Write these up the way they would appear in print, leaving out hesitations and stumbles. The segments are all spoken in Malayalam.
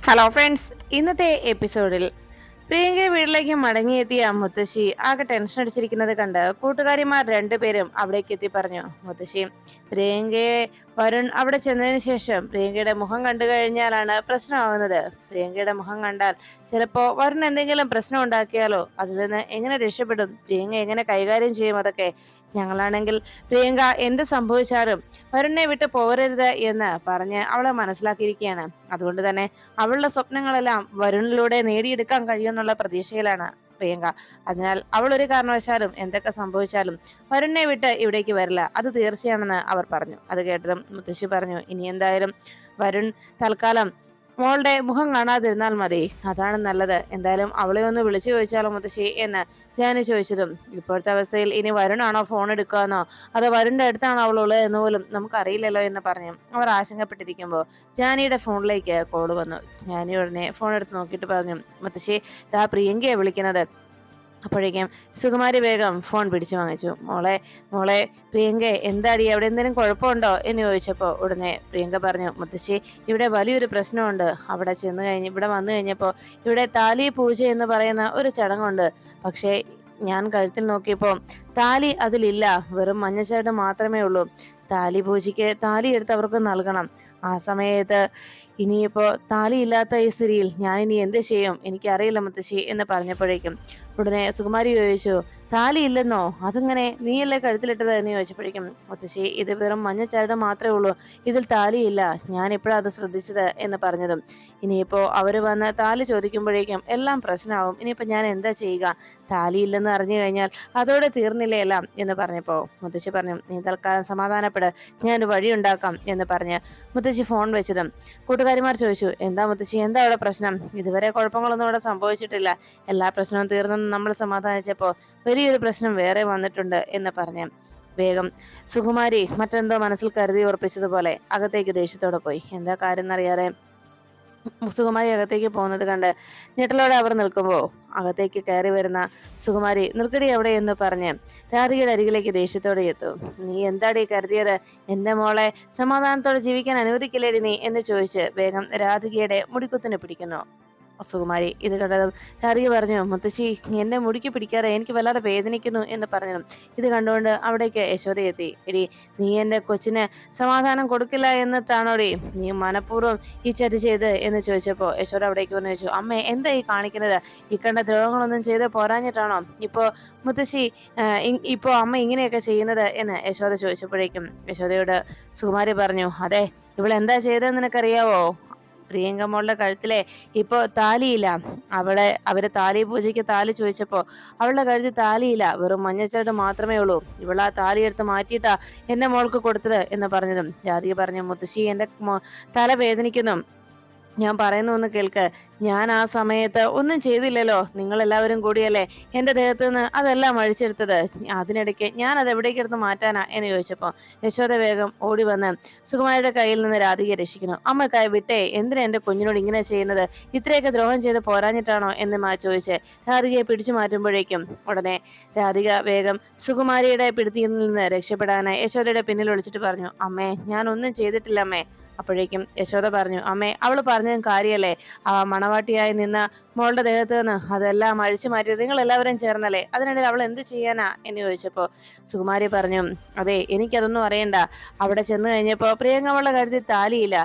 ഹലോ ഫ്രണ്ട്സ്, ഇന്നത്തെ എപ്പിസോഡിൽ പ്രിയങ്ക വീട്ടിലേക്ക് മടങ്ങിയെത്തിയ മുത്തശ്ശി ആകെ ടെൻഷൻ അടിച്ചിരിക്കുന്നത് കണ്ട് കൂട്ടുകാരിമാർ രണ്ടുപേരും അവിടേക്ക് എത്തി പറഞ്ഞു. മുത്തശ്ശി പ്രിയങ്കയെ വരുൺ അവിടെ ചെന്നതിന് ശേഷം പ്രിയങ്കയുടെ മുഖം കണ്ടു കഴിഞ്ഞാലാണ് പ്രശ്നമാകുന്നത്. പ്രിയങ്കയുടെ മുഖം കണ്ടാൽ ചിലപ്പോ വരുൺ എന്തെങ്കിലും പ്രശ്നം ഉണ്ടാക്കിയാലോ, അതിൽ നിന്ന് എങ്ങനെ രക്ഷപ്പെടും, പ്രിയങ്ക എങ്ങനെ കൈകാര്യം ചെയ്യും, അതൊക്കെ ഞങ്ങളാണെങ്കിൽ പ്രിയങ്ക എന്ത് സംഭവിച്ചാലും വരുണിനെ വിട്ട് പോകരുത് എന്ന് പറഞ്ഞ് അവളെ മനസ്സിലാക്കിയിരിക്കുകയാണ്. അതുകൊണ്ട് തന്നെ അവളുടെ സ്വപ്നങ്ങളെല്ലാം വരുണിലൂടെ നേടിയെടുക്കാൻ കഴിയുമെന്നുള്ള പ്രതീക്ഷയിലാണ് പ്രിയങ്ക. അതിനാൽ അവൾ ഒരു കാരണവശാലും എന്തൊക്കെ സംഭവിച്ചാലും വരുണിനെ വിട്ട് ഇവിടേക്ക് വരില്ല, അത് തീർച്ചയാണെന്ന് അവർ പറഞ്ഞു. അത് കേട്ടതും മുത്തശ്ശി പറഞ്ഞു, ഇനി എന്തായാലും വരുൺ തൽക്കാലം മോളുടെ മുഖം കാണാതിരുന്നാൽ മതി, അതാണ് നല്ലത്. എന്തായാലും അവളെ ഒന്ന് വിളിച്ചു ചോദിച്ചാലോ മുത്തശ്ശി എന്ന് ജാനി ചോദിച്ചതും, ഇപ്പോഴത്തെ അവസ്ഥയിൽ ഇനി വരുണാണോ ഫോൺ എടുക്കാന്നോ അതോ വരുണിന്റെ അടുത്താണോ അവളുള്ളത് എന്ന് പോലും നമുക്കറിയില്ലല്ലോ എന്ന് പറഞ്ഞു അവർ ആശങ്കപ്പെട്ടിരിക്കുമ്പോൾ ജാനിയുടെ ഫോണിലേക്ക് കോൾ വന്നു. ജാനി ഉടനെ ഫോൺ എടുത്ത് നോക്കിയിട്ട് പറഞ്ഞു, മുത്തശ്ശി ദാ പ്രിയങ്കയെ വിളിക്കുന്നത്. അപ്പോഴേക്കും സുകുമാരി വേഗം ഫോൺ പിടിച്ചു വാങ്ങിച്ചു. മോളെ മോളെ പ്രിയങ്ക, എന്താടി, അവിടെ എന്തെങ്കിലും കുഴപ്പമുണ്ടോ എന്ന് ചോദിച്ചപ്പോൾ ഉടനെ പ്രിയങ്ക പറഞ്ഞു, മുത്തശ്ശി ഇവിടെ വലിയൊരു പ്രശ്നമുണ്ട്. ഇവിടെ വന്നു കഴിഞ്ഞപ്പോൾ ഇവിടെ താലി പൂജ എന്ന് പറയുന്ന ഒരു ചടങ്ങുണ്ട്. പക്ഷേ ഞാൻ കഴുത്തിൽ നോക്കിയപ്പോൾ താലി അതിലില്ല, വെറും മഞ്ഞച്ചേട്ട് മാത്രമേ ഉള്ളൂ. താലി പൂജയ്ക്ക് താലി എടുത്ത് അവർക്ക് നൽകണം. ആ സമയത്ത് ഇനിയിപ്പോ താലി ഇല്ലാത്ത ഈ സ്ഥിതിയിൽ ഞാൻ ഇനി എന്ത് ചെയ്യും, എനിക്കറിയില്ല മുത്തശ്ശി എന്ന് പറഞ്ഞപ്പോഴേക്കും ഉടനെ സുകുമാരി ചോദിച്ചു, താലി ഇല്ലെന്നോ, അതെങ്ങനെ, നീയല്ലേ കഴുത്തിലിട്ടത് എന്ന് ചോദിച്ചപ്പോഴേക്കും മുത്തശ്ശി ഇത് വെറും മഞ്ഞച്ചരട് മാത്രമേ ഉള്ളൂ, ഇതിൽ താലിയില്ല, ഞാൻ ഇപ്പോഴാണ് അത് ശ്രദ്ധിച്ചത് എന്ന് പറഞ്ഞതും, ഇനിയിപ്പോ അവര് വന്ന് താലി ചോദിക്കുമ്പോഴേക്കും എല്ലാം പ്രശ്നമാവും, ഇനിയിപ്പോ ഞാൻ എന്താ ചെയ്യുക, താലി ഇല്ലെന്ന് അറിഞ്ഞു കഴിഞ്ഞാൽ അതോടെ തീർന്നില്ലേ എല്ലാം എന്ന് പറഞ്ഞപ്പോ മുത്തശ്ശി പറഞ്ഞു, നീ തൽക്കാലം സമാധാനപ്പെട്, ഞാനൊരു വഴി ഉണ്ടാക്കാം എന്ന് പറഞ്ഞ് മുത്തശ്ശി ഫോൺ വെച്ചതും കൂട്ടുകാരിമാർ ചോദിച്ചു, എന്താ മുത്തശ്ശി, എന്താ അവിടെ പ്രശ്നം, ഇതുവരെ കുഴപ്പങ്ങളൊന്നും ഇവിടെ സംഭവിച്ചിട്ടില്ല, എല്ലാ പ്രശ്നവും തീർന്നെന്ന് നമ്മൾ സമാധാനിച്ചപ്പോ വലിയൊരു പ്രശ്നം വേറെ വന്നിട്ടുണ്ട് എന്ന് പറഞ്ഞ് വേഗം സുകുമാരി മറ്റെന്തോ മനസ്സിൽ കരുതി ഉറപ്പിച്ചതുപോലെ അകത്തേക്ക് ദേഷ്യത്തോടെ പോയി. എന്താ കാര്യം എന്നറിയാതെ സുകുമാരി അകത്തേക്ക് പോകുന്നത് കണ്ട് ഞെട്ടലോടെ അവർ നിൽക്കുമ്പോൾ അകത്തേക്ക് കയറി വരുന്ന സുകുമാരി, നിൽക്കടി അവിടെ എന്ന് പറഞ്ഞ് രാധികയുടെ അരികിലേക്ക് ദേഷ്യത്തോടെ എത്തും. നീ എന്താടി കരുതിയത്, എന്റെ മോളെ സമാധാനത്തോടെ ജീവിക്കാൻ അനുവദിക്കില്ലേടി നീ എന്ന് ചോദിച്ച് വേഗം രാധികയുടെ മുടിക്കുത്തിന് പിടിക്കുന്നു സുകുമാരി. ഇത് കണ്ടതും രാധിക പറഞ്ഞു, മുത്തശ്ശി എന്റെ മുടിക്ക് പിടിക്കാതെ എനിക്ക് വല്ലാതെ വേദനിക്കുന്നു എന്ന് പറഞ്ഞു. ഇത് കണ്ടുകൊണ്ട് അവിടേക്ക് യശോദ എത്തി. എടി, നീ എന്റെ കൊച്ചിന് സമാധാനം കൊടുക്കില്ല എന്നിട്ടാണോടി നീ മനഃപൂർവ്വം ഈ ചതി ചെയ്ത് എന്ന് ചോദിച്ചപ്പോ യശോദ അവിടേക്ക് വന്ന് ചോദിച്ചു, അമ്മേ എന്താ ഈ കാണിക്കുന്നത്, ഈ കണ്ട ദ്രോഹങ്ങളൊന്നും ചെയ്ത് പോരാഞ്ഞിട്ടാണോ ഇപ്പോ മുത്തശ്ശി ഇപ്പോ അമ്മ ഇങ്ങനെയൊക്കെ ചെയ്യുന്നത് എന്ന് യശോദ ചോദിച്ചപ്പോഴേക്കും യശോദയോട് സുകുമാരി പറഞ്ഞു, അതെ, ഇവളെന്താ ചെയ്തതെന്ന് നിനക്കറിയാവോ, പ്രിയങ്ക മോളുടെ കഴുത്തിലെ ഇപ്പൊ താലിയില്ല, അവര് താലി പൂജയ്ക്ക് താലി ചോദിച്ചപ്പോ അവളുടെ കഴുത്തിൽ താലിയില്ല, വെറും മഞ്ഞച്ചരട് മാത്രമേ ഉള്ളൂ, ഇവളാ താലി എടുത്ത് മാറ്റിയിട്ടാ എന്റെ മോൾക്ക് കൊടുത്തത് എന്ന് പറഞ്ഞതും രാധിക പറഞ്ഞു, മുത്തശ്ശി എന്റെ തല വേദനിക്കുന്നു, ഞാൻ പറയുന്നു ഒന്ന് കേൾക്ക്, ഞാൻ ആ സമയത്ത് ഒന്നും ചെയ്തില്ലല്ലോ, നിങ്ങൾ എല്ലാവരും കൂടിയല്ലേ എന്റെ ദേഹത്ത് നിന്ന് അതെല്ലാം അഴിച്ചെടുത്തത്, അതിനിടയ്ക്ക് ഞാൻ അത് എവിടേക്ക് എടുത്ത് മാറ്റാനാ എന്ന് ചോദിച്ചപ്പോ യശോദ വേഗം ഓടി വന്ന് സുകുമാരിയുടെ കയ്യിൽ നിന്ന് രാധികയെ രക്ഷിക്കുന്നു. അമ്മ കൈ വിട്ടേ, എന്തിനാ എന്റെ കുഞ്ഞിനോട് ഇങ്ങനെ ചെയ്യുന്നത്, ഇത്രയൊക്കെ ദ്രോഹം ചെയ്ത് പോരാഞ്ഞിട്ടാണോ എന്ന് ചോദിച്ച് രാധികയെ പിടിച്ചു മാറ്റുമ്പോഴേക്കും ഉടനെ രാധിക വേഗം സുകുമാരിയുടെ പിടുത്തിയിൽ നിന്ന് രക്ഷപ്പെടാനായി യശോദയുടെ പിന്നിൽ വിളിച്ചിട്ട് പറഞ്ഞു, അമ്മേ ഞാൻ ഒന്നും ചെയ്തിട്ടില്ല അമ്മേ. അപ്പോഴേക്കും യശോദ പറഞ്ഞു, അമ്മേ അവള് പറഞ്ഞതും കാര്യല്ലേ, ആ മണവാട്ടിയായി നിന്ന മോളുടെ ദേഹത്ത് നിന്ന് അതെല്ലാം അഴിച്ചു മാറ്റിയത് നിങ്ങൾ എല്ലാവരും ചേർന്നല്ലേ, അതിനിടയിൽ അവൾ എന്ത് ചെയ്യാനാ എന്ന് ചോദിച്ചപ്പോ സുകുമാരി പറഞ്ഞു, അതെ എനിക്കതൊന്നും അറിയണ്ട, അവിടെ ചെന്ന് കഴിഞ്ഞപ്പോ പ്രിയങ്ക അവളുടെ കാര്യത്തിൽ താലിയില്ല,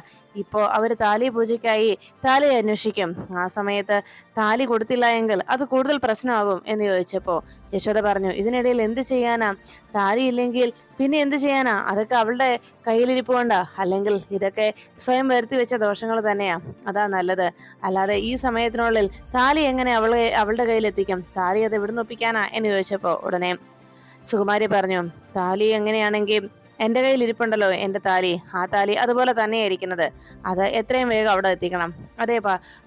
ഇപ്പോ അവര് താലി പൂജയ്ക്കായി താലി അന്വേഷിക്കും, ആ സമയത്ത് താലി കൊടുത്തില്ല എങ്കിൽ അത് കൂടുതൽ പ്രശ്നമാകും എന്ന് ചോദിച്ചപ്പോ യശോദ പറഞ്ഞു, ഇതിനിടയിൽ എന്ത് ചെയ്യാനാ, താലി ഇല്ലെങ്കിൽ പിന്നെ എന്ത് ചെയ്യാനാ, അതൊക്കെ അവളുടെ കയ്യിലിരിപ്പുകൊണ്ടാ, അല്ലെങ്കിൽ ഇതൊക്കെ സ്വയം വരുത്തി വെച്ച ദോഷങ്ങൾ തന്നെയാ, അതാ നല്ലത്, അല്ലാതെ ഈ സമയത്തിനുള്ളിൽ താലി എങ്ങനെ അവളുടെ കയ്യിലെത്തിക്കും, താലി അത് എവിടുന്ന് ഒപ്പിക്കാനാ എന്ന് ചോദിച്ചപ്പോ ഉടനെ സുകുമാരി പറഞ്ഞു, താലി എങ്ങനെയാണെങ്കിൽ എന്റെ കയ്യിൽ ഇരിപ്പുണ്ടല്ലോ എന്റെ താലി, ആ താലി അതുപോലെ തന്നെയാ ഇരിക്കുന്നത്, അത് എത്രയും വേഗം അവിടെ എത്തിക്കണം,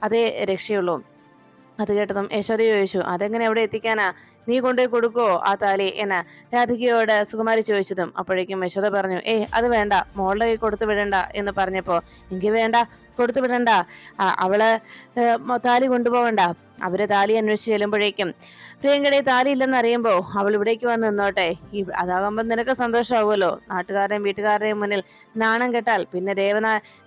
അതേ രക്ഷയുള്ളൂ. അത് കേട്ടതും യശോദ ചോദിച്ചു, അതെങ്ങനെ എവിടെ എത്തിക്കാനാ, നീ കൊണ്ടുപോയി കൊടുക്കുവോ ആ താലി എന്ന് രാധികയോട് സുകുമാരി ചോദിച്ചതും അപ്പോഴേക്കും യശോദ പറഞ്ഞു, അത് വേണ്ട, മോളുടെ കൈ കൊടുത്തു വിടണ്ട എന്ന് പറഞ്ഞപ്പോ, എനിക്ക് വേണ്ട, കൊടുത്തു വിടണ്ട, അവള് താലി കൊണ്ടുപോകണ്ട, അവര് താലി അന്വേഷിച്ച് ചെല്ലുമ്പോഴേക്കും പ്രിയങ്കയുടെ താലി ഇല്ലെന്ന് അറിയുമ്പോ അവൾ ഇവിടേക്ക് വന്ന് നിന്നോട്ടെ, അതാകുമ്പോ നിനക്ക് സന്തോഷമാവുമല്ലോ. നാട്ടുകാരുടെയും വീട്ടുകാരുടെയും മുന്നിൽ നാണം കെട്ടാൽ പിന്നെ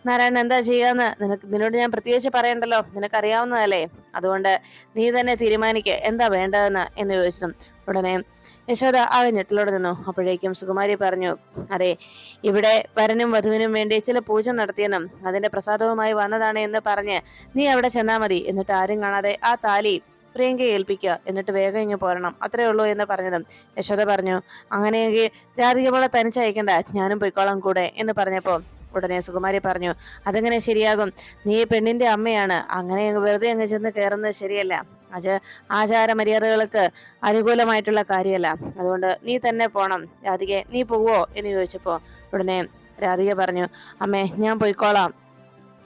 നാരായണൻ എന്താ ചെയ്യാന്ന് നിന്നോട് ഞാൻ പ്രത്യേകിച്ച് പറയണ്ടല്ലോ, നിനക്കറിയാവുന്നതല്ലേ. അതുകൊണ്ട് നീ തന്നെ തീരുമാനിക്ക് എന്താ വേണ്ടതെന്ന് എന്ന് ചോദിച്ചു. ഉടനെ യശോദ ആകെ ഞെട്ടലോടെ നിന്നു. അപ്പോഴേക്കും സുകുമാരി പറഞ്ഞു, അതെ, ഇവിടെ വരനും വധുവിനും വേണ്ടി ചില പൂജ നടത്തിയെന്നും അതിന്റെ പ്രസാദവുമായി വന്നതാണ് എന്ന് പറഞ്ഞ് നീ അവിടെ ചെന്നാ മതി. എന്നിട്ട് ആരും കാണാതെ ആ താലി പ്രിയങ്കയെ ഏൽപ്പിക്കുക, എന്നിട്ട് വേഗം ഇങ്ങ് പോരണം, അത്രേ ഉള്ളൂ എന്ന് പറഞ്ഞതും യശോദ പറഞ്ഞു, അങ്ങനെയെങ്കിൽ രാധിക പോലെ തനിച്ചയക്കണ്ട, ഞാനും പൊയ്ക്കോളാം കൂടെ എന്ന് പറഞ്ഞപ്പോ ഉടനെ സുകുമാരി പറഞ്ഞു, അതെങ്ങനെ ശരിയാകും? നീ പെണ്ണിന്റെ അമ്മയാണ്, അങ്ങനെ വെറുതെ അങ്ങ് ചെന്ന് കയറുന്നത് ശരിയല്ല. ആചാര മര്യാദകൾക്ക് അനുകൂലമായിട്ടുള്ള കാര്യമല്ല. അതുകൊണ്ട് നീ തന്നെ പോണം. രാധികെ, നീ പോവോ എന്ന് ചോദിച്ചപ്പോ ഉടനെ രാധിക പറഞ്ഞു, അമ്മേ, ഞാൻ പോയിക്കോളാം.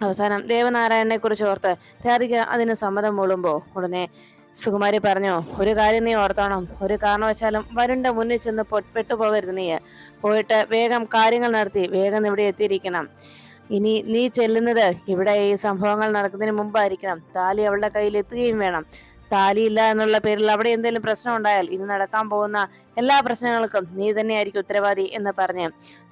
അവസാനം ദേവനാരായണനെ കുറിച്ച് ഓർത്ത് രാധിക അതിന് സമ്മതം മൂളുമ്പോ ഉടനെ സുകുമാരി പറഞ്ഞു, ഒരു കാര്യം നീ ഓർത്തോണം, ഒരു കാരണവശാലും വരുണ്ട മുന്നിൽ ചെന്ന് പെട്ടുപോകരുത്. നീ പോയിട്ട് വേഗം കാര്യങ്ങൾ നടത്തി വേഗം ഇവിടെ എത്തിയിരിക്കണം. ഇനി നീ ചെല്ലുന്നത് ഇവിടെ ഈ സംഭവങ്ങൾ നടക്കുന്നതിന് മുമ്പായിരിക്കണം. താലി അവളുടെ കയ്യിൽ എത്തുകയും വേണം. താലിയില്ല എന്നുള്ള പേരിൽ അവിടെ എന്തെങ്കിലും പ്രശ്നം ഉണ്ടായാൽ ഇനി നടക്കാൻ പോകുന്ന എല്ലാ പ്രശ്നങ്ങൾക്കും നീ തന്നെയായിരിക്കും ഉത്തരവാദി എന്ന് പറഞ്ഞ്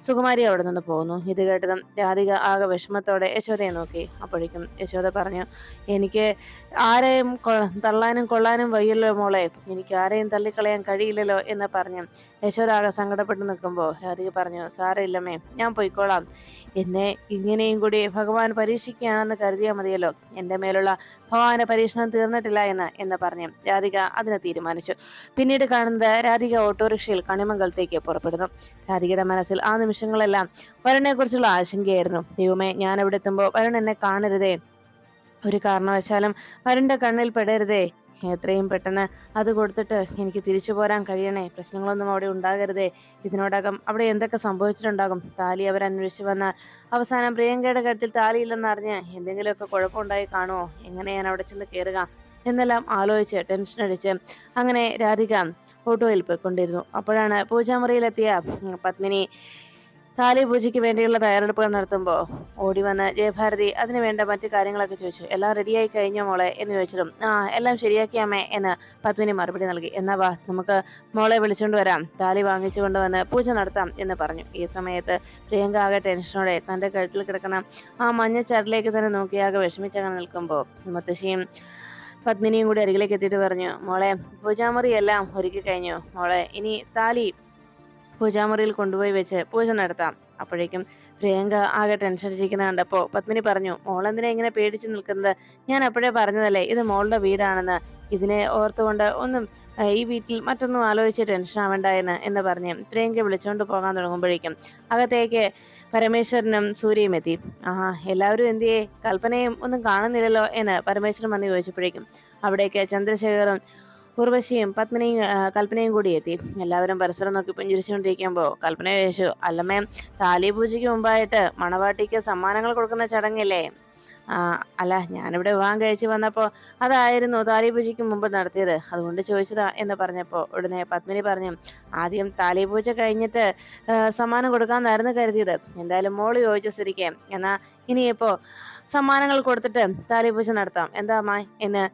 സുകുമാരി അവിടെ നിന്ന് പോകുന്നു. ഇത് കേട്ടതും രാധിക ആകെ വിഷമത്തോടെ യശോദയെ നോക്കി. അപ്പോഴേക്കും യശോദ പറഞ്ഞു, എനിക്ക് ആരെയും തള്ളാനും കൊള്ളാനും വയ്യല്ലോ മോളെ, എനിക്ക് ആരെയും തള്ളിക്കളയാൻ കഴിയില്ലല്ലോ എന്ന് പറഞ്ഞു യശോദ ആകെ സങ്കടപ്പെട്ട് നിൽക്കുമ്പോൾ രാധിക പറഞ്ഞു, സാരമില്ലമ്മേ, ഞാൻ പോയിക്കോളാം. എന്നെ ഇങ്ങനെയും കൂടി ഭഗവാൻ പരീക്ഷിക്കുകയാണെന്ന് കരുതിയാൽ മതിയല്ലോ. എൻ്റെ മേലുള്ള ഭഗവാന്റെ പരീക്ഷണം തീർന്നിട്ടില്ല എന്ന് പറഞ്ഞ് രാധിക അതിനെ തീരുമാനിച്ചു. പിന്നീട് കാണുന്നത് രാധിക ഓട്ടോറിക്ഷയിൽ കണിമംഗലത്തേക്ക് പുറപ്പെടുന്നു. രാധികയുടെ മനസ്സിൽ ആ നിമിഷങ്ങളെല്ലാം വരുണിനെ കുറിച്ചുള്ള ആശങ്കയായിരുന്നു. ദൈവമേ, ഞാൻ അവിടെ എത്തുമ്പോൾ വരുൺ എന്നെ കാണരുതേ, ഒരു കാരണവശാലും വരുണിന്റെ കണ്ണിൽ പെടരുതേ, എത്രയും പെട്ടെന്ന് അത് കൊടുത്തിട്ട് എനിക്ക് തിരിച്ചു പോരാൻ കഴിയണേ, പ്രശ്നങ്ങളൊന്നും അവിടെ ഉണ്ടാകരുതേ. ഇതിനോടകം അവിടെ എന്തൊക്കെ സംഭവിച്ചിട്ടുണ്ടാകും? താലി അവരന്വേഷിച്ചു വന്നാൽ അവസാനം പ്രിയങ്കയുടെ കഴുത്തിൽ താലിയില്ലെന്ന് അറിഞ്ഞ് എന്തെങ്കിലുമൊക്കെ കുഴപ്പമുണ്ടായി കാണുമോ? എങ്ങനെ ഞാൻ അവിടെ ചെന്ന് കയറുക എന്നെല്ലാം ആലോചിച്ച് ടെൻഷൻ അടിച്ച് അങ്ങനെ രാധിക ഓട്ടോയിൽ പോയിക്കൊണ്ടിരുന്നു. അപ്പോഴാണ് പൂജാമുറിയിലെത്തിയ പത്മിനി താലി പൂജയ്ക്ക് വേണ്ടിയുള്ള തയ്യാറെടുപ്പുകൾ നടത്തുമ്പോൾ ഓടി വന്ന് ജയഭാരതി അതിന് വേണ്ട മറ്റു കാര്യങ്ങളൊക്കെ ചോദിച്ചു. എല്ലാം റെഡിയായി കഴിഞ്ഞോ മോളെ എന്ന് ചോദിച്ചതും എല്ലാം ശരിയാക്കിയാമേ എന്ന് പത്മിനി മറുപടി നൽകി. എന്നാ വാ, നമുക്ക് മോളെ വിളിച്ചുകൊണ്ട് വരാം, താലി വാങ്ങിച്ചു കൊണ്ടുവന്ന് പൂജ നടത്താം എന്ന് പറഞ്ഞു. ഈ സമയത്ത് പ്രിയങ്ക ആകെ ടെൻഷനോടെ തന്റെ കഴുത്തിൽ കിടക്കുന്ന ആ മഞ്ഞ ചരലിലേക്ക് തന്നെ നോക്കി ആകെ വിഷമിച്ചങ്ങനെ നിൽക്കുമ്പോൾ മുത്തശ്ശിയും പത്മിനിയും കൂടി അരികിലേക്ക് എത്തിയിട്ട് പറഞ്ഞു, മോളെ, പൂജാമുറി എല്ലാം ഒരുക്കി കഴിഞ്ഞു മോളെ, ഇനി താലി പൂജാമുറിയിൽ കൊണ്ടുപോയി വെച്ച് പൂജ നടത്താം. അപ്പോഴേക്കും പ്രിയങ്ക ആകെ ടെൻഷൻ അടിച്ചിരിക്കുന്ന കണ്ടപ്പോ പത്മിനി പറഞ്ഞു, മോളെന്തിനാ ഇങ്ങനെ പേടിച്ചു നിൽക്കുന്നത്? ഞാൻ അപ്പോഴേ പറഞ്ഞതല്ലേ ഇത് മോളുടെ വീടാണെന്ന്. ഇതിനെ ഓർത്തുകൊണ്ട് ഒന്നും ഈ വീട്ടിൽ മറ്റൊന്നും ആലോചിച്ച് ടെൻഷൻ ആവേണ്ട എന്ന് പറഞ്ഞ് പ്രിയങ്ക വിളിച്ചുകൊണ്ട് പോകാൻ തുടങ്ങുമ്പോഴേക്കും അകത്തേക്ക് പരമേശ്വരനും സൂര്യയും എത്തി. എല്ലാവരും എന്തിയേ, കൽപ്പനയും ഒന്നും കാണുന്നില്ലല്ലോ എന്ന് പരമേശ്വരൻ വന്ന് ചോദിച്ചപ്പോഴേക്കും അവിടേക്ക് ചന്ദ്രശേഖറും ഉർവശിയും പത്മിനിയും കൽപ്പനയും കൂടി എത്തി. എല്ലാവരും പരസ്പരം നോക്കി പുഞ്ചിരിച്ചുകൊണ്ടിരിക്കുമ്പോൾ കൽപ്പന ചോദിച്ചു, അല്ലമ്മേ, താലി പൂജയ്ക്ക് മുമ്പായിട്ട് മണവാട്ടിക്ക് സമ്മാനങ്ങൾ കൊടുക്കുന്ന ചടങ്ങില്ലേ? അല്ല, ഞാനിവിടെ വിവാഹം കഴിച്ചു വന്നപ്പോൾ അതായിരുന്നു താലി പൂജയ്ക്ക് മുമ്പ് നടത്തിയത്, അതുകൊണ്ട് ചോദിച്ചതാ എന്ന് പറഞ്ഞപ്പോൾ ഉടനെ പത്മിനി പറഞ്ഞു, ആദ്യം താലി പൂജ കഴിഞ്ഞിട്ട് സമ്മാനം കൊടുക്കാമെന്നായിരുന്നു കരുതിയത്. എന്തായാലും മോള് ചോദിച്ച സ്ഥിതിക്ക് എന്നാ ഇനിയിപ്പോ സമ്മാനങ്ങൾ കൊടുത്തിട്ട് താലി പൂജ നടത്താം, എന്താ അമ്മ എന്ന്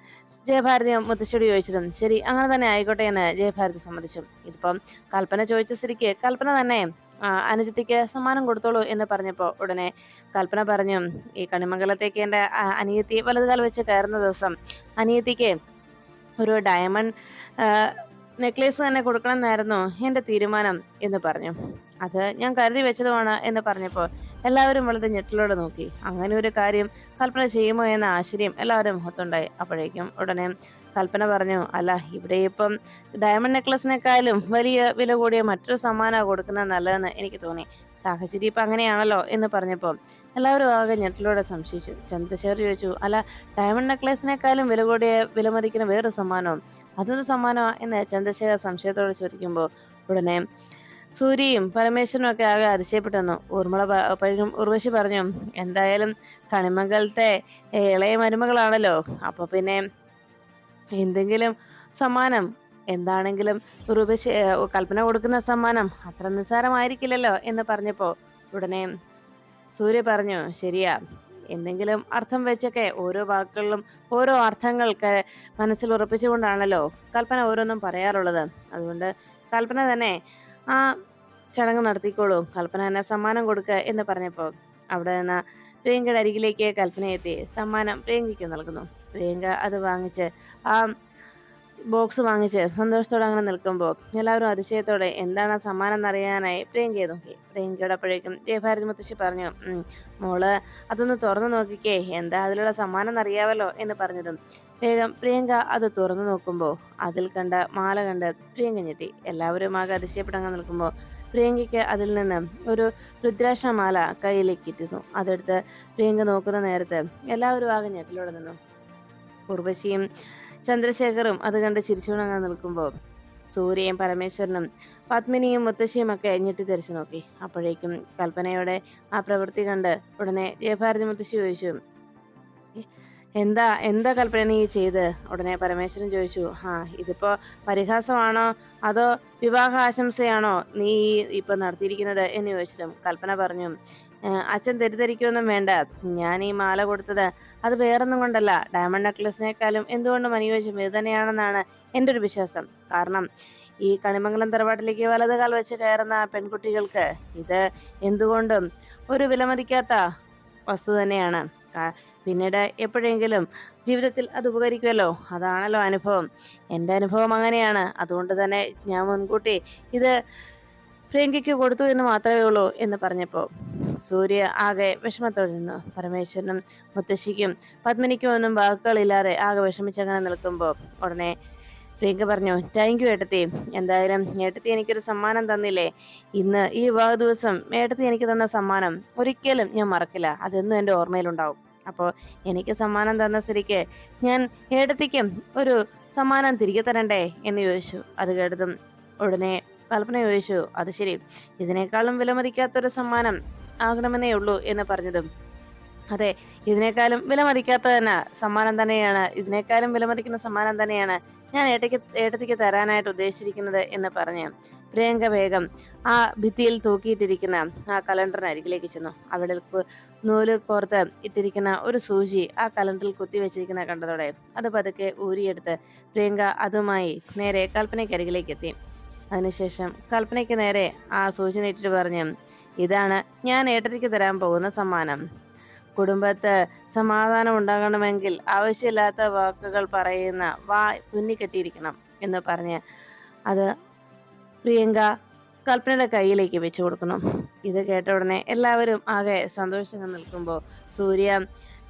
ജയഭാരതി മുത്തശ്ശിയോട് ചോദിച്ചിട്ടും ശരി, അങ്ങനെ തന്നെ ആയിക്കോട്ടെ എന്ന് ജയഭാരതി സമ്മതിച്ചു. ഇതിപ്പം കൽപ്പന ചോദിച്ച സ്ഥിതിക്ക് കൽപ്പന തന്നെ അനുജത്തിക്ക് സമ്മാനം കൊടുത്തോളൂ എന്ന് പറഞ്ഞപ്പോൾ ഉടനെ കൽപ്പന പറഞ്ഞു, ഈ കണിമംഗലത്തേക്ക് എൻ്റെ അനിയത്തി വലതുകാൽ വെച്ച് കയറുന്ന ദിവസം അനിയത്തിക്ക് ഒരു ഡയമണ്ട് നെക്ലേസ് തന്നെ കൊടുക്കണം എന്നായിരുന്നു എൻ്റെ തീരുമാനം എന്ന് പറഞ്ഞു. അത് ഞാൻ കരുതി വെച്ചതുമാണ് എന്ന് പറഞ്ഞപ്പോൾ എല്ലാവരും വളരെ ഞെട്ടലോടെ നോക്കി. അങ്ങനെ ഒരു കാര്യം കൽപ്പന ചെയ്യുമോ എന്ന ആശ്ചര്യം എല്ലാവരും മുഖത്തുണ്ടായി. അപ്പോഴേക്കും ഉടനെ കൽപ്പന പറഞ്ഞു, അല്ല, ഇവിടെ ഇപ്പം ഡയമണ്ട് നെക്ലസിനേക്കാളും വലിയ വില കൂടിയ മറ്റൊരു സമ്മാനമാണ് കൊടുക്കുന്നത് നല്ലതെന്ന് എനിക്ക് തോന്നി. സാഹചര്യം ഇപ്പം അങ്ങനെയാണല്ലോ എന്ന് പറഞ്ഞപ്പോൾ എല്ലാവരും ആകെ ഞെട്ടലോടെ സംശയിച്ചു. ചന്ദ്രശേഖർ ചോദിച്ചു, അല്ല, ഡയമണ്ട് നെക്ലേസിനേക്കാളും വിലമതിക്കുന്ന വേറൊരു സമ്മാനവും, അതൊരു സമ്മാനമാ എന്ന് ചന്ദ്രശേഖർ സംശയത്തോടെ ചോദിക്കുമ്പോൾ ഉടനെ സൂര്യയും പരമേശ്വരനും ഒക്കെ ആകെ അതിശയപ്പെട്ടെന്നു. ഉർവശി പറഞ്ഞു, എന്തായാലും കണിമംഗലത്തെ ഇളയ മരുമകളാണല്ലോ, അപ്പൊ പിന്നെ എന്തെങ്കിലും സമ്മാനം എന്താണെങ്കിലും ഉർവശി കൽപ്പന കൊടുക്കുന്ന സമ്മാനം അത്ര നിസ്സാരമായിരിക്കില്ലല്ലോ എന്ന് പറഞ്ഞപ്പോ ഉടനെ സൂര്യ പറഞ്ഞു, ശരിയാ, എന്തെങ്കിലും അർത്ഥം വെച്ചൊക്കെ ഓരോ വാക്കുകളിലും ഓരോ അർത്ഥങ്ങൾ മനസ്സിൽ ഉറപ്പിച്ചുകൊണ്ടാണല്ലോ കൽപ്പന ഓരോന്നും പറയാറുള്ളത്. അതുകൊണ്ട് കൽപ്പന തന്നെ ആ ചടങ്ങ് നടത്തിക്കോളൂ, കൽപ്പന തന്നെ സമ്മാനം കൊടുക്കുക എന്ന് പറഞ്ഞപ്പോൾ അവിടെ നിന്ന് പ്രിയങ്കയുടെ അരികിലേക്ക് കൽപ്പന എത്തി സമ്മാനം പ്രിയങ്കയ്ക്ക് നൽകുന്നു. പ്രിയങ്ക അത് വാങ്ങിച്ച് ആ ബോക്സ് വാങ്ങിച്ച് സന്തോഷത്തോടെ അങ്ങനെ നിൽക്കുമ്പോൾ എല്ലാവരും അതിശയത്തോടെ എന്താണ് ആ സമ്മാനം എന്നറിയാനായി പ്രിയങ്കയെ നോക്കി. പ്രിയങ്കയുടെ അപ്പോഴേക്കും ജയഭാരതി മുത്തശ്ശി പറഞ്ഞു, മോള് അതൊന്ന് തുറന്നു നോക്കിക്കേ, എന്താ അതിലുള്ള സമ്മാനം എന്നറിയാവല്ലോ എന്ന് പറഞ്ഞതും വേഗം പ്രിയങ്ക അത് തുറന്നു നോക്കുമ്പോൾ അതിൽ കണ്ട മാല കണ്ട് പ്രിയങ്ക ഞെട്ടി. എല്ലാവരും ആകെ അതിശയപ്പെടങ്ങ് നിൽക്കുമ്പോൾ പ്രിയങ്കയ്ക്ക് അതിൽ നിന്ന് ഒരു രുദ്രാക്ഷമാല കയ്യിലേക്ക് ഇട്ടിരുന്നു. അതെടുത്ത് പ്രിയങ്ക നോക്കുന്ന നേരത്ത് എല്ലാവരും ആകെ ഞെട്ടിലോടെ നിന്നു. ഉർവശിയും ചന്ദ്രശേഖറും അത് കണ്ട് ചിരിച്ചുണങ്ങാൻ നിൽക്കുമ്പോൾ സൂര്യയും പരമേശ്വരനും പത്മിനിയും മുത്തശ്ശിയും ഒക്കെ ഞെട്ടിത്തെറിച്ചു നോക്കി. അപ്പോഴേക്കും കൽപ്പനയുടെ ആ പ്രവൃത്തി കണ്ട് ഉടനെ ജയഭാരതി മുത്തശ്ശി ചോദിച്ചു, എന്താ എന്താ കൽപ്പന നീ ചെയ്ത്? ഉടനെ പരമേശ്വരൻ ചോദിച്ചു, ഇതിപ്പോ പരിഹാസമാണോ അതോ വിവാഹ ആശംസയാണോ നീ ഇപ്പൊ നടത്തിയിരിക്കുന്നത് എന്ന് ചോദിച്ചിട്ടും കൽപ്പന പറഞ്ഞു, അച്ഛൻ തെറ്റിദ്ധരിക്കൊന്നും വേണ്ട, ഞാൻ ഈ മാല കൊടുത്തത് അത് വേറൊന്നും കൊണ്ടല്ല, ഡയമണ്ട് നെക്ലസിനേക്കാളും എന്തുകൊണ്ടും അനുയോജ്യം ഇത് തന്നെയാണെന്നാണ് എൻ്റെ ഒരു വിശ്വാസം. കാരണം ഈ കണിമംഗലം തറവാട്ടിലേക്ക് വലതുകാൽ വെച്ച് കയറുന്ന പെൺകുട്ടികൾക്ക് ഇത് എന്തുകൊണ്ടും ഒരു വിലമതിക്കാത്ത വസ്തു തന്നെയാണ്. പിന്നീട് എപ്പോഴെങ്കിലും ജീവിതത്തിൽ അത് ഉപകരിക്കുമല്ലോ, അതാണല്ലോ അനുഭവം. എൻ്റെ അനുഭവം അങ്ങനെയാണ്. അതുകൊണ്ട് തന്നെ ഞാൻ മുൻകൂട്ടി ഇത് പ്രിയങ്കയ്ക്ക് കൊടുത്തു എന്ന് മാത്രമേ ഉള്ളൂ എന്ന് പറഞ്ഞപ്പോൾ സൂര്യ ആകെ വിഷമത്തോടെ നിന്നു. പരമേശ്വരനും മുത്തശ്ശിക്കും പത്മിനിക്കും ഒന്നും വാക്കുകളില്ലാതെ ആകെ വിഷമിച്ചങ്ങനെ നിൽക്കുമ്പോൾ ഉടനെ പ്രിയങ്ക പറഞ്ഞു, താങ്ക് യു ഏട്ടത്തി. എന്തായാലും ഏട്ടത്തി എനിക്കൊരു സമ്മാനം തന്നില്ലേ, ഇന്ന് ഈ വിവാഹ ദിവസം ഏട്ടത്തി എനിക്ക് തന്ന സമ്മാനം ഒരിക്കലും ഞാൻ മറക്കില്ല, അതെന്നും എൻ്റെ ഓർമ്മയിലുണ്ടാവും. അപ്പോൾ എനിക്ക് സമ്മാനം തന്ന സ്ഥിതിക്ക് ഞാൻ ഏട്ടത്തിക്കും ഒരു സമ്മാനം തിരികെ തരണ്ടേ എന്ന് ചോദിച്ചു. അത് കേട്ടതും ഉടനെ കൽപ്പന ചോദിച്ചു, അത് ശരി, ഇതിനേക്കാളും വിലമതിക്കാത്തൊരു സമ്മാനം ആകണമെന്നേ ഉള്ളൂ എന്ന് പറഞ്ഞതും അതെ, ഇതിനേക്കാളും വിലമതിക്കാത്ത തന്നെ സമ്മാനം തന്നെയാണ്, ഇതിനേക്കാളും വിലമതിക്കുന്ന സമ്മാനം തന്നെയാണ് ഞാൻ ഏട്ടത്തിക്ക് തരാനായിട്ട് ഉദ്ദേശിച്ചിരിക്കുന്നത് എന്ന് പറഞ്ഞ് പ്രിയങ്ക വേഗം ആ ഭിത്തിയിൽ തൂക്കിയിട്ടിരിക്കുന്ന ആ കലണ്ടറിന് അരികിലേക്ക് ചെന്നു. അവിടെ നൂല് കോർത്ത് ഇട്ടിരിക്കുന്ന ഒരു സൂചി ആ കലണ്ടറിൽ കുത്തി വെച്ചിരിക്കുന്ന കണ്ടതോടെ അത് പതുക്കെ ഊരിയെടുത്ത് പ്രിയങ്ക അതുമായി നേരെ കൽപ്പനയ്ക്ക് അരികിലേക്ക് എത്തി. അതിനുശേഷം കൽപ്പനയ്ക്ക് നേരെ ആ സൂചി നീട്ടിട്ട് പറഞ്ഞു, ഇതാണ് ഞാൻ ഏട്ടത്തിക്ക് തരാൻ പോകുന്ന സമ്മാനം. കുടുംബത്ത് സമാധാനം ഉണ്ടാകണമെങ്കിൽ ആവശ്യമില്ലാത്ത വാക്കുകൾ പറയുന്ന വാ തുന്നിക്കെട്ടിയിരിക്കണം എന്ന് പറഞ്ഞ് അത് പ്രിയങ്ക കൽപ്പനയുടെ കയ്യിലേക്ക് വെച്ചു കൊടുക്കുന്നു. ഇത് കേട്ട ഉടനെ എല്ലാവരും ആകെ സന്തോഷം നിൽക്കുമ്പോൾ സൂര്യ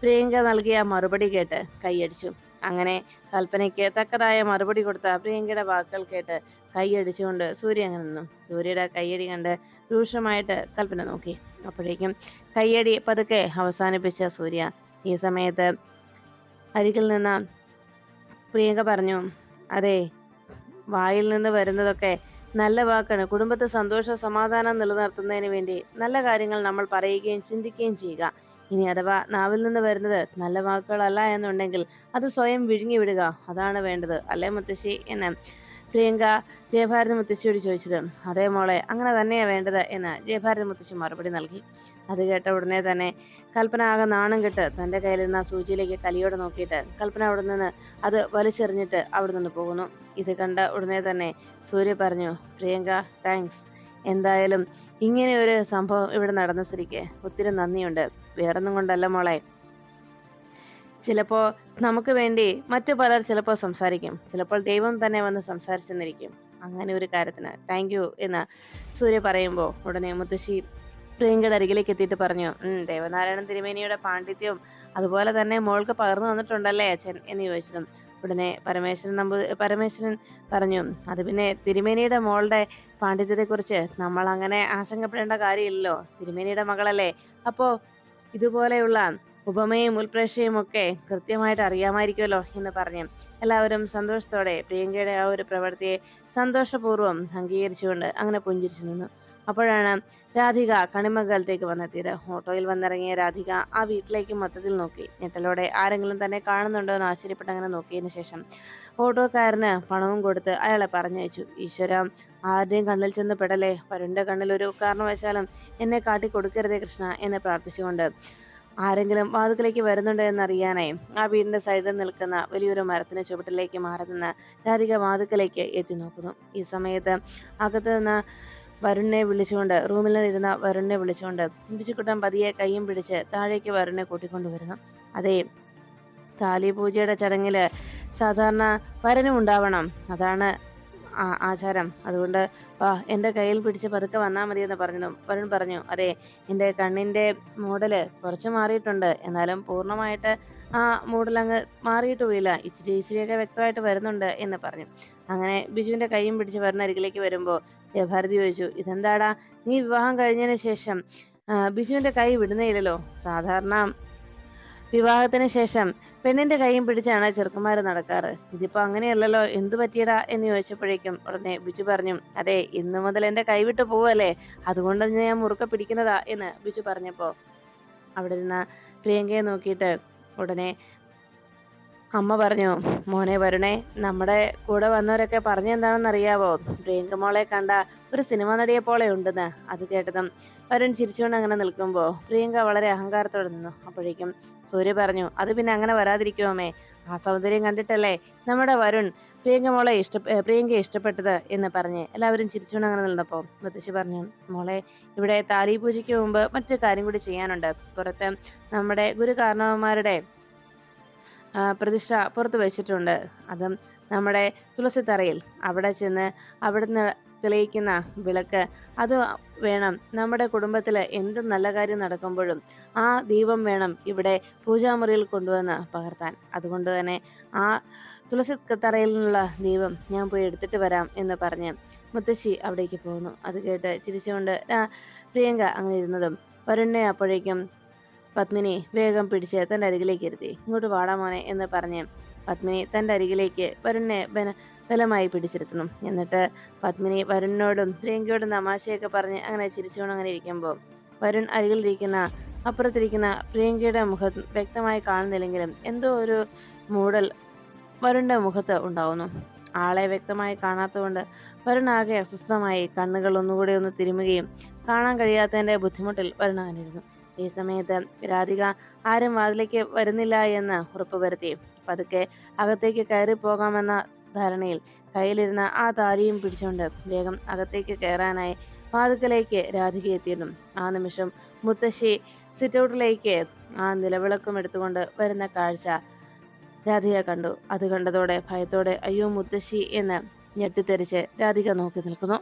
പ്രിയങ്ക നൽകിയ മറുപടി കേട്ട് കൈയടിച്ചു. അങ്ങനെ കൽപ്പനയ്ക്ക് തക്കതായ മറുപടി കൊടുത്ത പ്രിയങ്കയുടെ വാക്കുകൾ കേട്ട് കൈയടിച്ചുകൊണ്ട് സൂര്യ അങ്ങനെ നിന്നു. സൂര്യയുടെ കയ്യടി കണ്ട് രൂക്ഷമായിട്ട് കൽപ്പന നോക്കി. അപ്പോഴേക്കും കയ്യടി പതുക്കെ അവസാനിപ്പിച്ച സൂര്യ ഈ സമയത്ത് അരികിൽ നിന്ന് പ്രിയങ്ക പറഞ്ഞു, അതെ, വായിൽ നിന്ന് വരുന്നതൊക്കെ നല്ല വാക്കാണ്. കുടുംബത്തെ സന്തോഷ സമാധാനം നിലനിർത്തുന്നതിന് വേണ്ടി നല്ല കാര്യങ്ങൾ നമ്മൾ പറയുകയും ചിന്തിക്കുകയും ചെയ്യുക. ഇനി അഥവാ നാവിൽ നിന്ന് വരുന്നത് നല്ല വാക്കുകളല്ല എന്നുണ്ടെങ്കിൽ അത് സ്വയം വിഴുങ്ങി വിടുക, അതാണ് വേണ്ടത്, അല്ലേ മുത്തശ്ശി എന്ന് പ്രിയങ്ക ജയഭാരതി മുത്തശ്ശിയോട് ചോദിച്ചത്. അതേ മോളെ, അങ്ങനെ തന്നെയാ വേണ്ടത് എന്ന് ജയഭാരതി മുത്തശ്ശി മറുപടി നൽകി. അത് കേട്ട ഉടനെ തന്നെ കൽപ്പന ആകെ നാണം കെട്ട് തൻ്റെ കയ്യിലിരുന്ന സൂചിയിലേക്ക് കലിയോടെ നോക്കിയിട്ട് കൽപ്പന അവിടെ നിന്ന് അത് വലിച്ചെറിഞ്ഞിട്ട് അവിടെ നിന്ന് പോകുന്നു. ഇത് കണ്ട ഉടനെ തന്നെ സൂര്യ പറഞ്ഞു, പ്രിയങ്ക താങ്ക്സ്, എന്തായാലും ഇങ്ങനെ ഒരു സംഭവം ഇവിടെ നടന്ന സ്ഥിതിക്ക് ഒത്തിരി നന്ദിയുണ്ട്. വേറൊന്നും കൊണ്ടല്ല മോളെ, ചിലപ്പോൾ നമുക്ക് വേണ്ടി മറ്റു പലർ ചിലപ്പോൾ സംസാരിക്കും, ചിലപ്പോൾ ദൈവം തന്നെ വന്ന് സംസാരിച്ചെന്നിരിക്കും. അങ്ങനെ ഒരു കാര്യത്തിന് താങ്ക് യു എന്ന് സൂര്യ പറയുമ്പോൾ ഉടനെ മുത്തശ്ശി പ്രിയങ്കയുടെ അരികിലേക്ക് എത്തിയിട്ട് പറഞ്ഞു, ദേവനാരായണൻ തിരുമേനിയുടെ പാണ്ഡിത്യവും അതുപോലെ തന്നെ മോൾക്ക് പകർന്നു തന്നിട്ടുണ്ടല്ലേ അച്ഛൻ എന്ന് ചോദിച്ചതും ഉടനെ പരമേശ്വരൻ പറഞ്ഞു, അത് പിന്നെ തിരുമേനിയുടെ മോളുടെ പാണ്ഡിത്യത്തെക്കുറിച്ച് നമ്മൾ അങ്ങനെ ആശങ്കപ്പെടേണ്ട കാര്യമില്ലല്ലോ, തിരുമേനിയുടെ മകളല്ലേ, അപ്പോൾ ഇതുപോലെയുള്ള ഉപമയും ഉൽപ്രേക്ഷയും ഒക്കെ കൃത്യമായിട്ട് അറിയാമായിരിക്കുമല്ലോ എന്ന് പറഞ്ഞ് എല്ലാവരും സന്തോഷത്തോടെ പ്രിയങ്കയുടെ ആ ഒരു പ്രവൃത്തിയെ സന്തോഷപൂർവ്വം അംഗീകരിച്ചുകൊണ്ട് അങ്ങനെ പുഞ്ചിരിച്ചു നിന്നു. അപ്പോഴാണ് രാധിക കണിമംഗലത്തേക്ക് വന്നെത്തിയത്. ഓട്ടോയിൽ വന്നിറങ്ങിയ രാധിക ആ വീട്ടിലേക്ക് മൊത്തത്തിൽ നോക്കി. ഞെട്ടലോടെ ആരെങ്കിലും തന്നെ കാണുന്നുണ്ടോ എന്ന് ആശ്ചര്യപ്പെട്ട് അങ്ങനെ നോക്കിയതിന് ശേഷം ഓട്ടോക്കാരന് പണവും കൊടുത്ത് അയാളെ പറഞ്ഞയച്ചു. ഈശ്വര, ആരുടെയും കണ്ണിൽ ചെന്ന് പെടലേ, വരുണിന്റെ കണ്ണിൽ ഒരു കാരണവശാലും എന്നെ കാട്ടി കൊടുക്കരുതേ കൃഷ്ണ എന്ന് പ്രാർത്ഥിച്ചുകൊണ്ട് ആരെങ്കിലും വാതിക്കലേക്ക് വരുന്നുണ്ടോ എന്നറിയാനായി ആ വീടിന്റെ സൈഡിൽ നിൽക്കുന്ന വലിയൊരു മരത്തിന് ചുവട്ടിലേക്ക് മാറി നിന്ന് രാധിക വാതിക്കലേക്ക് എത്തി നോക്കുന്നു. ഈ സമയത്ത് അകത്ത് നിന്ന് റൂമിൽ ഇരുന്ന വരുണിനെ വിളിച്ചുകൊണ്ട് ബിജുക്കുട്ടൻ പതിയെ കൈയും പിടിച്ച് താഴേക്ക് വരുണിനെ കൂട്ടിക്കൊണ്ടുവരുന്നു. അതേ, താലി പൂജയുടെ ചടങ്ങില് സാധാരണ വരനും ഉണ്ടാവണം, അതാണ് ആചാരം. അതുകൊണ്ട് വാ, എൻ്റെ കയ്യിൽ പിടിച്ച് പതുക്കെ വന്നാൽ മതിയെന്ന് വരുൺ പറഞ്ഞു. അതെ, എൻ്റെ കണ്ണിൻ്റെ മോഡല് കുറച്ച് മാറിയിട്ടുണ്ട്, എന്നാലും പൂർണ്ണമായിട്ട് ആ മോഡലങ്ങ് മാറിയിട്ടുമില്ല, ഇച്ചിരി ഇച്ചിരിയൊക്കെ വ്യക്തമായിട്ട് വരുന്നുണ്ട് എന്ന് പറഞ്ഞു. അങ്ങനെ ബിജുവിൻ്റെ കൈയും പിടിച്ച് വരുൺ അരികിലേക്ക് വരുമ്പോൾ ഭാരതി ചോദിച്ചു, ഇതെന്താടാ, നീ വിവാഹം കഴിഞ്ഞതിന് ശേഷം ബിജുവിൻ്റെ കൈ വിടുന്നേയില്ലല്ലോ. സാധാരണ വിവാഹത്തിന് ശേഷം പെണ്ണിന്റെ കൈയും പിടിച്ചാണ് ചെറുക്കന്മാർ നടക്കാറ്, ഇതിപ്പോ അങ്ങനെയല്ലല്ലോ, എന്തു പറ്റിയടാ എന്ന് ചോദിച്ചപ്പോഴേക്കും ഉടനെ ബിജു പറഞ്ഞു, അതെ, ഇന്നു മുതൽ എൻ്റെ കൈവിട്ട് പോവല്ലേ, അതുകൊണ്ട് ഞാൻ മുറുക്കെ പിടിക്കുന്നതാ എന്ന് ബിജു പറഞ്ഞപ്പോ അവിടെ ഇരുന്ന പ്രിയങ്കയെ നോക്കിയിട്ട് ഉടനെ അമ്മ പറഞ്ഞു, മോനെ വരുണേ, നമ്മുടെ കൂടെ വന്നവരൊക്കെ പറഞ്ഞെന്താണെന്നറിയാവോ, പ്രിയങ്ക മോളെ കണ്ട ഒരു സിനിമ നടിയെ പോലെ ഉണ്ടെന്ന്. അത് കേട്ടതും വരുൺ ചിരിച്ചുകൊണ്ട് അങ്ങനെ നിൽക്കുമ്പോൾ പ്രിയങ്ക വളരെ അഹങ്കാരത്തോടെ നിന്നു. അപ്പോഴേക്കും സൂര്യ പറഞ്ഞു, അത് പിന്നെ അങ്ങനെ വരാതിരിക്കുമോമേ, ആ സൗന്ദര്യം കണ്ടിട്ടല്ലേ നമ്മുടെ വരുൺ പ്രിയങ്കയെ ഇഷ്ടപ്പെട്ടത് എന്ന് പറഞ്ഞ് എല്ലാവരും ചിരിച്ചുകൊണ്ട് അങ്ങനെ നിന്നപ്പോൾ മുത്തശ്ശി പറഞ്ഞു, മോളെ, ഇവിടെ താലി പൂജയ്ക്ക് മുമ്പ് മറ്റൊരു കാര്യം കൂടി ചെയ്യാനുണ്ട്. പുറത്ത് നമ്മുടെ ഗുരുകാരണവന്മാരുടെ പ്രതിഷ്ഠ പുറത്ത് വെച്ചിട്ടുണ്ട്. അതും നമ്മുടെ തുളസിത്തറയിൽ. അവിടെ ചെന്ന് അവിടുന്ന് തെളിയിക്കുന്ന വിളക്ക് അത് വേണം. നമ്മുടെ കുടുംബത്തിൽ എന്ത് നല്ല കാര്യം നടക്കുമ്പോഴും ആ ദീപം വേണം ഇവിടെ പൂജാമുറിയിൽ കൊണ്ടുവന്ന് പകർത്താൻ. അതുകൊണ്ട് തന്നെ ആ തുളസിത്തറയിൽ നിന്നുള്ള ദീപം ഞാൻ പോയി എടുത്തിട്ട് വരാം എന്ന് പറഞ്ഞ് മുത്തശ്ശി അവിടേക്ക് പോകുന്നു. അത് കേട്ട് ചിരിച്ചുകൊണ്ട് പ്രിയങ്ക അങ്ങനെ ഇരുന്നതും വരുണിനെ അപ്പോഴേക്കും പത്മിനി വേഗം പിടിച്ച് തൻ്റെ അരികിലേക്ക് ഇരുത്തി. ഇങ്ങോട്ട് വാടാ മോനെ എന്ന് പറഞ്ഞ് പത്മിനി തൻ്റെ അരികിലേക്ക് വരുണിനെ ബലമായി പിടിച്ചിരുത്തുന്നു. എന്നിട്ട് പത്മിനി വരുണിനോടും പ്രിയങ്കയോടും തമാശയൊക്കെ പറഞ്ഞ് അങ്ങനെ ചിരിച്ചുകൊണ്ട് അങ്ങനെ ഇരിക്കുമ്പോൾ വരുൺ അപ്പുറത്തിരിക്കുന്ന പ്രിയങ്കയുടെ മുഖത്ത് വ്യക്തമായി കാണുന്നില്ലെങ്കിലും എന്തോ ഒരു മൂടൽ വരുണിന്റെ മുഖത്ത് ഉണ്ടാവുന്നു. ആളെ വ്യക്തമായി കാണാത്തതുകൊണ്ട് വരുൺ ആകെ അസ്വസ്ഥമായി കണ്ണുകൾ ഒന്നുകൂടി ഒന്ന് തിരുമുകയും കാണാൻ കഴിയാത്തതിൻ്റെ ബുദ്ധിമുട്ടിൽ വരുൺ അങ്ങനെയിരുന്നു. ഈ സമയത്ത് രാധിക ആരും വാതിലേക്ക് വരുന്നില്ല എന്ന് ഉറപ്പുവരുത്തി പതുക്കെ അകത്തേക്ക് കയറി പോകാമെന്ന ധാരണയിൽ കയ്യിലിരുന്ന ആ താലിയും പിടിച്ചുകൊണ്ട് വേഗം അകത്തേക്ക് കയറാനായി വാതിക്കലേക്ക് രാധിക എത്തിയിരുന്നു. ആ നിമിഷം മുത്തശ്ശി സിറ്റൗട്ടിലേക്ക് ആ നിലവിളക്കും എടുത്തുകൊണ്ട് വരുന്ന കാഴ്ച രാധിക കണ്ടു. അത് കണ്ടതോടെ ഭയത്തോടെ അയ്യോ മുത്തശ്ശി എന്ന് ഞെട്ടിത്തെറിച്ച് രാധിക നോക്കി നിൽക്കുന്നു.